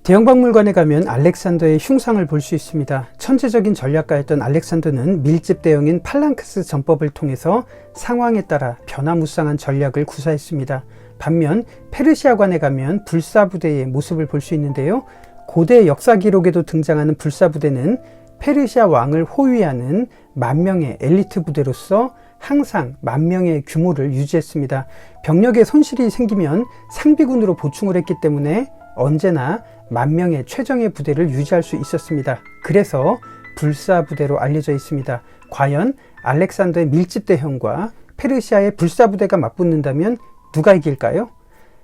대형박물관에 가면 알렉산더의 흉상을 볼 수 있습니다. 천재적인 전략가였던 알렉산더는 밀집 대형인 팔랑크스 전법을 통해서 상황에 따라 변화무쌍한 전략을 구사했습니다. 반면 페르시아관에 가면 불사부대의 모습을 볼 수 있는데요. 고대 역사 기록에도 등장하는 불사부대는 페르시아 왕을 호위하는 만명의 엘리트 부대로서 항상 만명의 규모를 유지했습니다. 병력에 손실이 생기면 상비군으로 보충을 했기 때문에 언제나 만명의 최정예 부대를 유지할 수 있었습니다. 그래서 불사부대로 알려져 있습니다. 과연 알렉산더의 밀집대형과 페르시아의 불사부대가 맞붙는다면 누가 이길까요?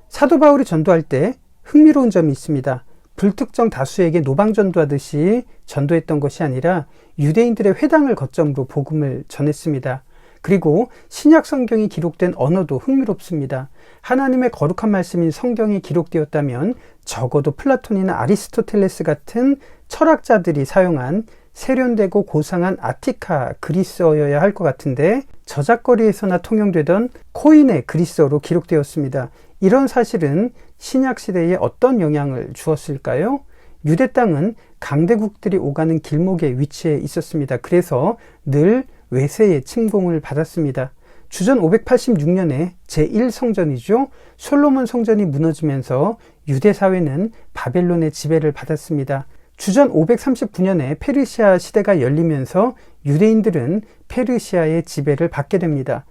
사도 바울이 전도할 때 흥미로운 점이 있습니다. 불특정 다수에게 노방전도하듯이 전도했던 것이 아니라 유대인들의 회당을 거점으로 복음을 전했습니다. 그리고 신약 성경이 기록된 언어도 흥미롭습니다. 하나님의 거룩한 말씀인 성경이 기록되었다면 적어도 플라톤이나 아리스토텔레스 같은 철학자들이 사용한 세련되고 고상한 아티카 그리스어여야 할 것 같은데 저작거리에서나 통용되던 코인의 그리스어로 기록되었습니다. 이런 사실은 신약 시대에 어떤 영향을 주었을까요? 유대 땅은 강대국들이 오가는 길목에 위치해 있었습니다. 그래서 늘 외세의 침공을 받았습니다. 주전 586년에 제1성전이죠. 솔로몬 성전이 무너지면서 유대 사회는 바벨론의 지배를 받았습니다. 주전 539년에 페르시아 시대가 열리면서 유대인들은 페르시아의 지배를 받게 됩니다.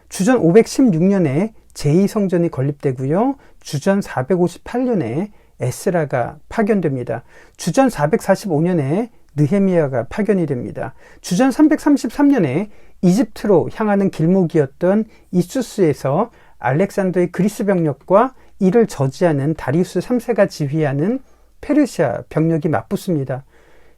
주전 516년에 제2성전이 건립되고요. 주전 458년에 에스라가 파견됩니다. 주전 445년에 느헤미야가 파견이 됩니다. 주전 333년에 이집트로 향하는 길목이었던 이수스에서 알렉산더의 그리스 병력과 이를 저지하는 다리우스 3세가 지휘하는 페르시아 병력이 맞붙습니다.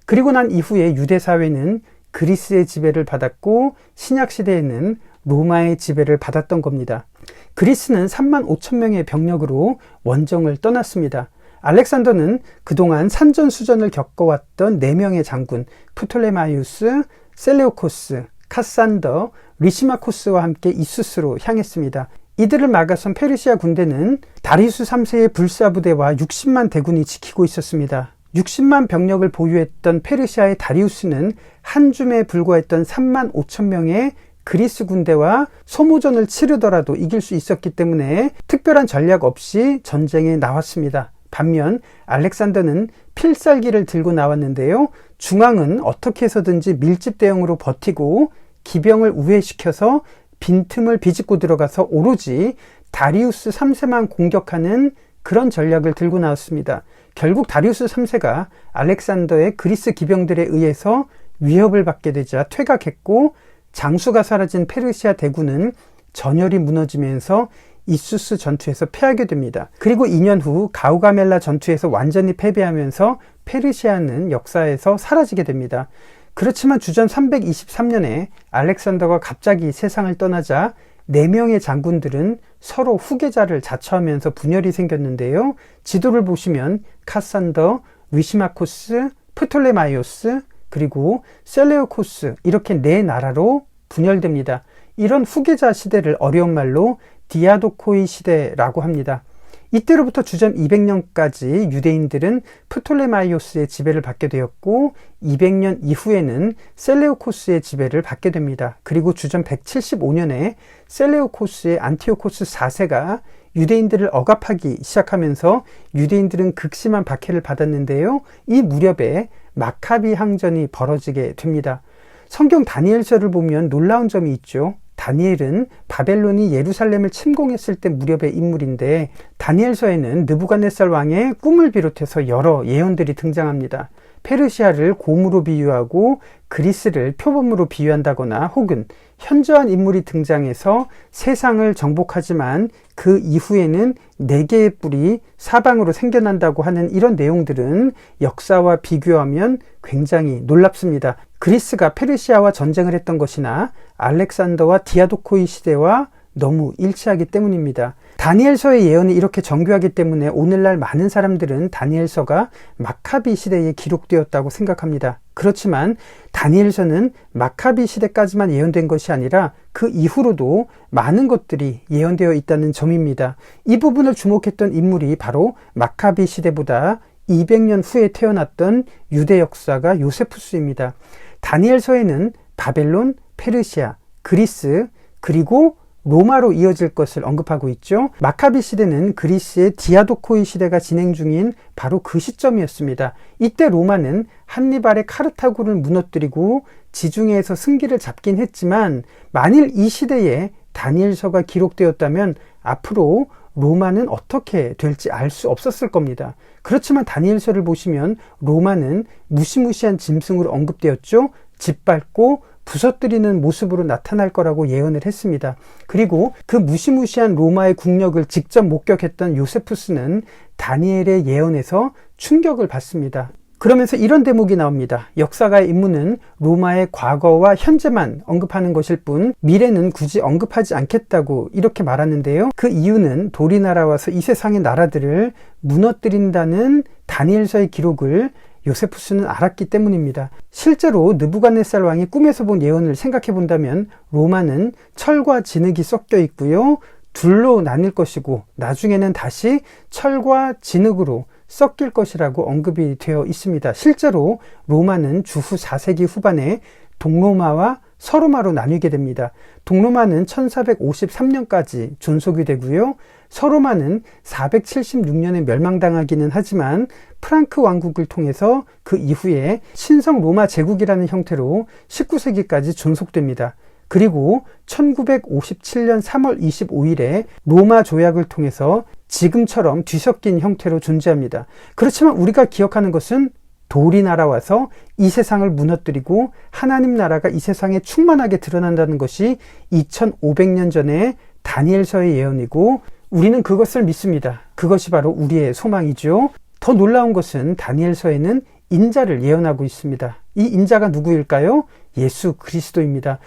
그리고 난 이후에 유대 사회는 그리스의 지배를 받았고 신약 시대에는 로마의 지배를 받았던 겁니다. 그리스는 3만 5천 명의 병력으로 원정을 떠났습니다. 알렉산더는 그동안 산전수전을 겪어왔던 4명의 장군 프톨레마이오스, 셀레오코스, 카산더, 리시마코스와 함께 이수스로 향했습니다. 이들을 막아선 페르시아 군대는 다리우스 3세의 불사부대와 60만 대군이 지키고 있었습니다. 60만 병력을 보유했던 페르시아의 다리우스는 한 줌에 불과했던 3만 5천 명의 그리스 군대와 소모전을 치르더라도 이길 수 있었기 때문에 특별한 전략 없이 전쟁에 나왔습니다. 반면 알렉산더는 필살기를 들고 나왔는데요. 중앙은 어떻게 해서든지 밀집 대형으로 버티고 기병을 우회시켜서 빈틈을 비집고 들어가서 오로지 다리우스 3세만 공격하는 그런 전략을 들고 나왔습니다. 결국 다리우스 3세가 알렉산더의 그리스 기병들에 의해서 위협을 받게 되자 퇴각했고 장수가 사라진 페르시아 대군은 전열이 무너지면서 이수스 전투에서 패하게 됩니다. 그리고 2년 후 가우가멜라 전투에서 완전히 패배하면서 페르시아는 역사에서 사라지게 됩니다. 그렇지만 주전 323년에 알렉산더가 갑자기 세상을 떠나자 4명의 장군들은 서로 후계자를 자처하면서 분열이 생겼는데요. 지도를 보시면 카산더, 위시마코스, 프톨레마이오스, 그리고 셀레오코스 이렇게 4나라로 분열됩니다. 이런 후계자 시대를 어려운 말로 디아도코이 시대라고 합니다. 이때로부터 주전 200년까지 유대인들은 프톨레마이오스의 지배를 받게 되었고 200년 이후에는 셀레우코스의 지배를 받게 됩니다. 그리고 주전 175년에 셀레우코스의 안티오코스 4세가 유대인들을 억압하기 시작하면서 유대인들은 극심한 박해를 받았는데요. 이 무렵에 마카비 항전이 벌어지게 됩니다. 성경 다니엘서를 보면 놀라운 점이 있죠. 다니엘은 바벨론이 예루살렘을 침공했을 때 무렵의 인물인데 다니엘서에는 느부갓네살 왕의 꿈을 비롯해서 여러 예언들이 등장합니다. 페르시아를 곰으로 비유하고 그리스를 표범으로 비유한다거나 혹은 현저한 인물이 등장해서 세상을 정복하지만 그 이후에는 4개의 뿔이 사방으로 생겨난다고 하는 이런 내용들은 역사와 비교하면 굉장히 놀랍습니다. 그리스가 페르시아와 전쟁을 했던 것이나 알렉산더와 디아도코이 시대와 너무 일치하기 때문입니다. 다니엘서의 예언이 이렇게 정교하기 때문에 오늘날 많은 사람들은 다니엘서가 마카비 시대에 기록되었다고 생각합니다. 그렇지만 다니엘서는 마카비 시대까지만 예언된 것이 아니라 그 이후로도 많은 것들이 예언되어 있다는 점입니다. 이 부분을 주목했던 인물이 바로 마카비 시대보다 200년 후에 태어났던 유대 역사가 요세푸스입니다. 다니엘서에는 바벨론, 페르시아, 그리스, 그리고 로마로 이어질 것을 언급하고 있죠. 마카비 시대는 그리스의 디아도코이 시대가 진행 중인 바로 그 시점이었습니다. 이때 로마는 한니발의 카르타고를 무너뜨리고 지중해에서 승기를 잡긴 했지만, 만일 이 시대에 다니엘서가 기록되었다면 앞으로 로마는 어떻게 될지 알 수 없었을 겁니다. 그렇지만 다니엘서를 보시면 로마는 무시무시한 짐승으로 언급되었죠. 짓밟고 부서뜨리는 모습으로 나타날 거라고 예언을 했습니다. 그리고 그 무시무시한 로마의 국력을 직접 목격했던 요세푸스는 다니엘의 예언에서 충격을 받습니다. 그러면서 이런 대목이 나옵니다. 역사가의 임무는 로마의 과거와 현재만 언급하는 것일 뿐 미래는 굳이 언급하지 않겠다고 이렇게 말하는데요. 그 이유는 돌이 날아와서 이 세상의 나라들을 무너뜨린다는 다니엘서의 기록을 요세푸스는 알았기 때문입니다. 실제로 느부갓네살 왕이 꿈에서 본 예언을 생각해 본다면 로마는 철과 진흙이 섞여 있고요, 둘로 나뉠 것이고 나중에는 다시 철과 진흙으로 섞일 것이라고 언급이 되어 있습니다. 실제로 로마는 주후 4세기 후반에 동로마와 서로마로 나뉘게 됩니다. 동로마는 1453년까지 존속이 되고요, 서로마는 476년에 멸망당하기는 하지만 프랑크 왕국을 통해서 그 이후에 신성 로마 제국이라는 형태로 19세기까지 존속됩니다. 그리고 1957년 3월 25일에 로마 조약을 통해서 지금처럼 뒤섞인 형태로 존재합니다. 그렇지만 우리가 기억하는 것은 돌이 날아와서 이 세상을 무너뜨리고 하나님 나라가 이 세상에 충만하게 드러난다는 것이 2500년 전에 다니엘서의 예언이고, 우리는 그것을 믿습니다. 그것이 바로 우리의 소망이죠. 더 놀라운 것은 다니엘서에는 인자를 예언하고 있습니다. 이 인자가 누구일까요? 예수 그리스도입니다.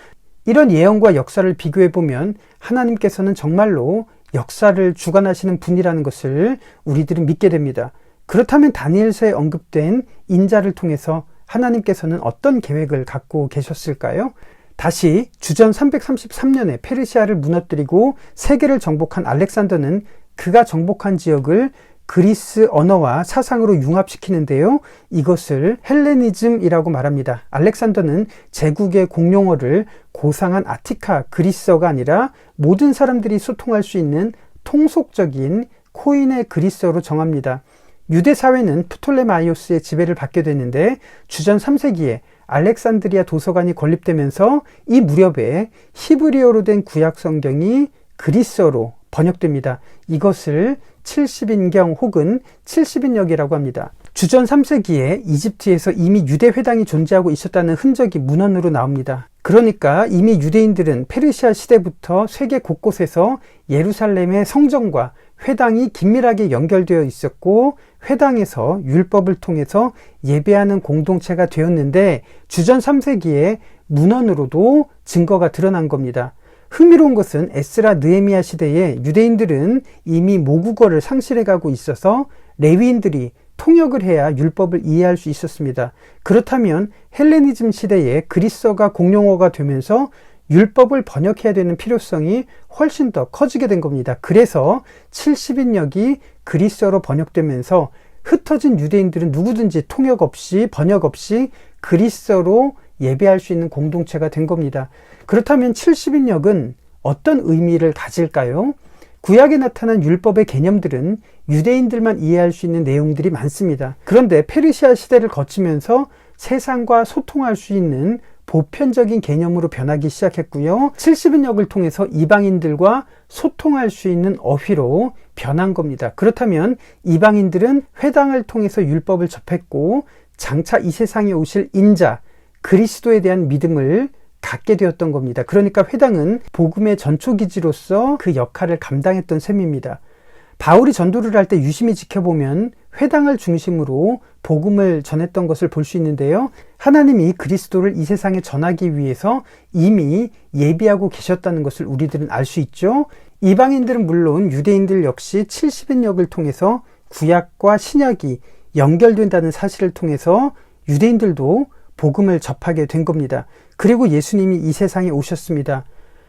이런 예언과 역사를 비교해보면 하나님께서는 정말로 역사를 주관하시는 분이라는 것을 우리들은 믿게 됩니다. 그렇다면 다니엘서에 언급된 인자를 통해서 하나님께서는 어떤 계획을 갖고 계셨을까요? 다시 주전 333년에 페르시아를 무너뜨리고 세계를 정복한 알렉산더는 그가 정복한 지역을 그리스 언어와 사상으로 융합시키는데요, 이것을 헬레니즘이라고 말합니다. 알렉산더는 제국의 공용어를 고상한 아티카 그리스어가 아니라 모든 사람들이 소통할 수 있는 통속적인 코인의 그리스어로 정합니다. 유대 사회는 프톨레마이오스의 지배를 받게 되는데, 주전 3세기에 알렉산드리아 도서관이 건립되면서 이 무렵에 히브리어로 된 구약 성경이 그리스어로 번역됩니다. 이것을 70인경 혹은 70인역이라고 합니다. 주전 3세기에 이집트에서 이미 유대 회당이 존재하고 있었다는 흔적이 문헌으로 나옵니다. 그러니까 이미 유대인들은 페르시아 시대부터 세계 곳곳에서 예루살렘의 성전과 회당이 긴밀하게 연결되어 있었고, 회당에서 율법을 통해서 예배하는 공동체가 되었는데, 주전 3세기에 문헌으로도 증거가 드러난 겁니다. 흥미로운 것은 에스라 느헤미야 시대에 유대인들은 이미 모국어를 상실해가고 있어서 레위인들이 통역을 해야 율법을 이해할 수 있었습니다. 그렇다면 헬레니즘 시대에 그리스어가 공용어가 되면서 율법을 번역해야 되는 필요성이 훨씬 더 커지게 된 겁니다. 그래서 70인역이 그리스어로 번역되면서 흩어진 유대인들은 누구든지 통역 없이 번역 없이 그리스어로 예배할 수 있는 공동체가 된 겁니다. 그렇다면 70인역은 어떤 의미를 가질까요? 구약에 나타난 율법의 개념들은 유대인들만 이해할 수 있는 내용들이 많습니다. 그런데 페르시아 시대를 거치면서 세상과 소통할 수 있는 보편적인 개념으로 변하기 시작했고요. 70인역을 통해서 이방인들과 소통할 수 있는 어휘로 변한 겁니다. 그렇다면 이방인들은 회당을 통해서 율법을 접했고, 장차 이 세상에 오실 인자 그리스도에 대한 믿음을 갖게 되었던 겁니다. 그러니까 회당은 복음의 전초기지로서 그 역할을 감당했던 셈입니다. 바울이 전도를 할 때 유심히 지켜보면 회당을 중심으로 복음을 전했던 것을 볼 수 있는데요, 하나님이 그리스도를 이 세상에 전하기 위해서 이미 예비하고 계셨다는 것을 우리들은 알 수 있죠. 이방인들은 물론 유대인들 역시 70인역을 통해서 구약과 신약이 연결된다는 사실을 통해서 유대인들도 복음을 접하게 된 겁니다. 그리고 예수님이 이 세상에 오셨습니다.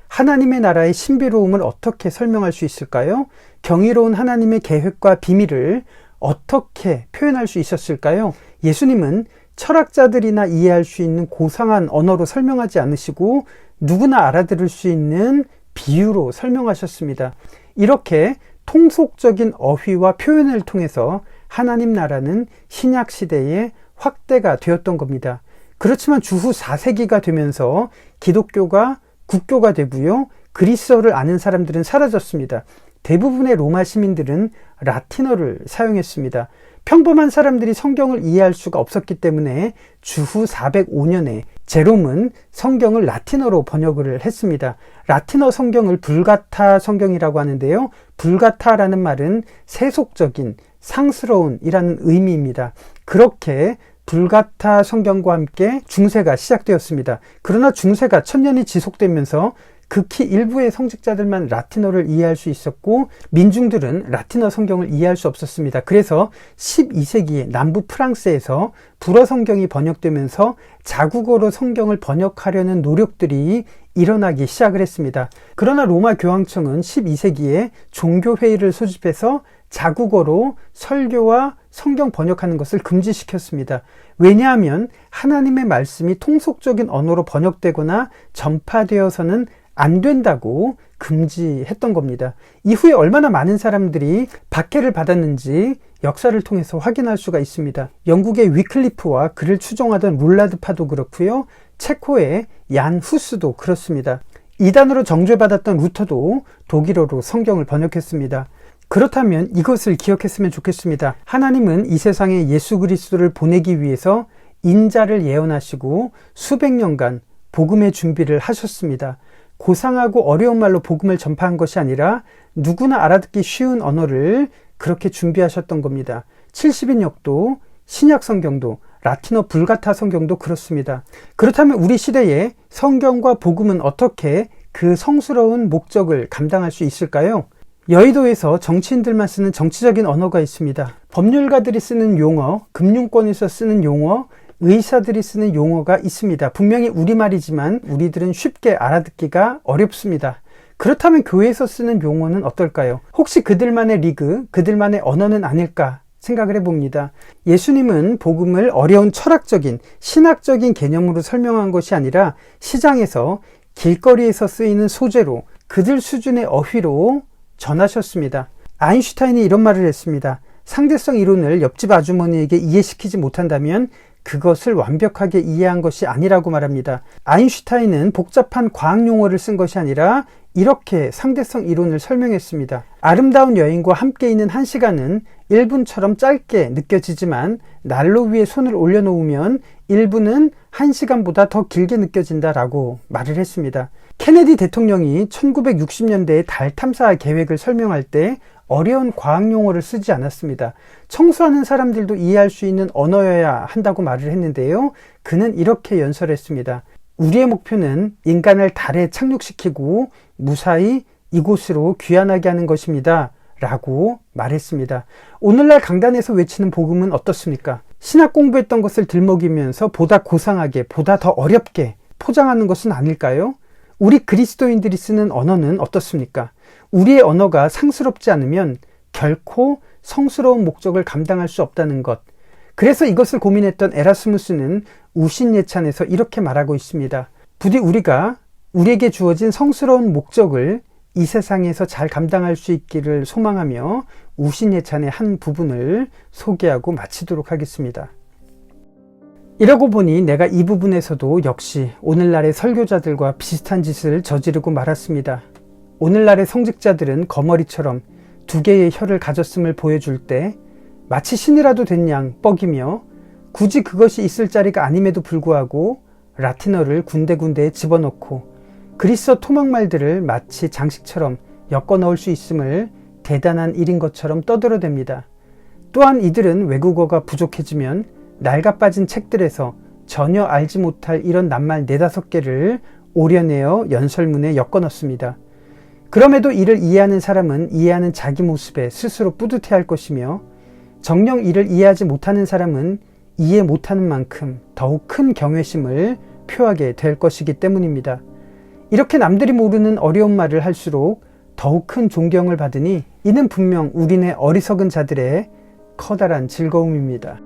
하나님의 나라의 신비로움을 어떻게 설명할 수 있을까요? 경이로운 하나님의 계획과 비밀을 어떻게 표현할 수 있었을까요? 예수님은 철학자들이나 이해할 수 있는 고상한 언어로 설명하지 않으시고 누구나 알아들을 수 있는 비유로 설명하셨습니다. 이렇게 통속적인 어휘와 표현을 통해서 하나님 나라는 신약 시대에 확대가 되었던 겁니다. 그렇지만 주후 4세기가 되면서 기독교가 국교가 되고요. 그리스어를 아는 사람들은 사라졌습니다. 대부분의 로마 시민들은 라틴어를 사용했습니다. 평범한 사람들이 성경을 이해할 수가 없었기 때문에 주후 405년에 제롬은 성경을 라틴어로 번역을 했습니다. 라틴어 성경을 불가타 성경이라고 하는데요. 불가타라는 말은 세속적인, 상스러운 이라는 의미입니다. 그렇게 불가타 성경과 함께 중세가 시작되었습니다. 그러나 중세가 1000년이 지속되면서 극히 일부의 성직자들만 라틴어를 이해할 수 있었고 민중들은 라틴어 성경을 이해할 수 없었습니다. 그래서 12세기에 남부 프랑스에서 불어 성경이 번역되면서 자국어로 성경을 번역하려는 노력들이 일어나기 시작을 했습니다. 그러나 로마 교황청은 12세기에 종교회의를 소집해서 자국어로 설교와 성경 번역하는 것을 금지시켰습니다. 왜냐하면 하나님의 말씀이 통속적인 언어로 번역되거나 전파되어서는 안 된다고 금지했던 겁니다. 이후에 얼마나 많은 사람들이 박해를 받았는지 역사를 통해서 확인할 수가 있습니다. 영국의 위클리프와 그를 추종하던 룰라드파도 그렇고요. 체코의 얀 후스도 그렇습니다. 이단으로 정죄받았던 루터도 독일어로 성경을 번역했습니다. 그렇다면 이것을 기억했으면 좋겠습니다. 하나님은 이 세상에 예수 그리스도를 보내기 위해서 인자를 예언하시고 수백 년간 복음의 준비를 하셨습니다. 고상하고 어려운 말로 복음을 전파한 것이 아니라 누구나 알아듣기 쉬운 언어를 그렇게 준비하셨던 겁니다. 70인역도 신약 성경도 라틴어 불가타 성경도 그렇습니다. 그렇다면 우리 시대에 성경과 복음은 어떻게 그 성스러운 목적을 감당할 수 있을까요? 여의도에서 정치인들만 쓰는 정치적인 언어가 있습니다. 법률가들이 쓰는 용어, 금융권에서 쓰는 용어, 의사들이 쓰는 용어가 있습니다. 분명히 우리말이지만 우리들은 쉽게 알아듣기가 어렵습니다. 그렇다면 교회에서 쓰는 용어는 어떨까요? 혹시 그들만의 리그, 그들만의 언어는 아닐까 생각을 해봅니다. 예수님은 복음을 어려운 철학적인, 신학적인 개념으로 설명한 것이 아니라 시장에서, 길거리에서 쓰이는 소재로 그들 수준의 어휘로 전하셨습니다. 아인슈타인이 이런 말을 했습니다. 상대성 이론을 옆집 아주머니에게 이해시키지 못한다면 그것을 완벽하게 이해한 것이 아니라고 말합니다. 아인슈타인은 복잡한 과학 용어를 쓴 것이 아니라 이렇게 상대성 이론을 설명했습니다. 아름다운 여인과 함께 있는 1시간은 1분처럼 짧게 느껴지지만 난로 위에 손을 올려놓으면 1분은 1시간보다 더 길게 느껴진다라고 말을 했습니다. 케네디 대통령이 1960년대에 달 탐사 계획을 설명할 때 어려운 과학 용어를 쓰지 않았습니다. 청소하는 사람들도 이해할 수 있는 언어여야 한다고 말을 했는데요. 그는 이렇게 연설했습니다. 우리의 목표는 인간을 달에 착륙시키고 무사히 이곳으로 귀환하게 하는 것입니다. 라고 말했습니다. 오늘날 강단에서 외치는 복음은 어떻습니까? 신학 공부했던 것을 들먹이면서 보다 고상하게, 보다 더 어렵게 포장하는 것은 아닐까요? 우리 그리스도인들이 쓰는 언어는 어떻습니까? 우리의 언어가 상스럽지 않으면 결코 성스러운 목적을 감당할 수 없다는 것. 그래서 이것을 고민했던 에라스무스는 우신예찬에서 이렇게 말하고 있습니다. 부디 우리가 우리에게 주어진 성스러운 목적을 이 세상에서 잘 감당할 수 있기를 소망하며 우신예찬의 한 부분을 소개하고 마치도록 하겠습니다. 이러고 보니 내가 이 부분에서도 역시 오늘날의 설교자들과 비슷한 짓을 저지르고 말았습니다. 오늘날의 성직자들은 거머리처럼 2개의 혀를 가졌음을 보여줄 때 마치 신이라도 된 양 뻐기며 굳이 그것이 있을 자리가 아님에도 불구하고 라틴어를 군데군데에 집어넣고 그리스어 토막말들을 마치 장식처럼 엮어 넣을 수 있음을 대단한 일인 것처럼 떠들어댑니다. 또한 이들은 외국어가 부족해지면 낡아 빠진 책들에서 전혀 알지 못할 이런 낱말 4-5개를 오려내어 연설문에 엮어 넣습니다. 그럼에도 이를 이해하는 사람은 이해하는 자기 모습에 스스로 뿌듯해할 것이며 정녕 이를 이해하지 못하는 사람은 이해 못하는 만큼 더욱 큰 경외심을 표하게 될 것이기 때문입니다. 이렇게 남들이 모르는 어려운 말을 할수록 더욱 큰 존경을 받으니 이는 분명 우리네 어리석은 자들의 커다란 즐거움입니다.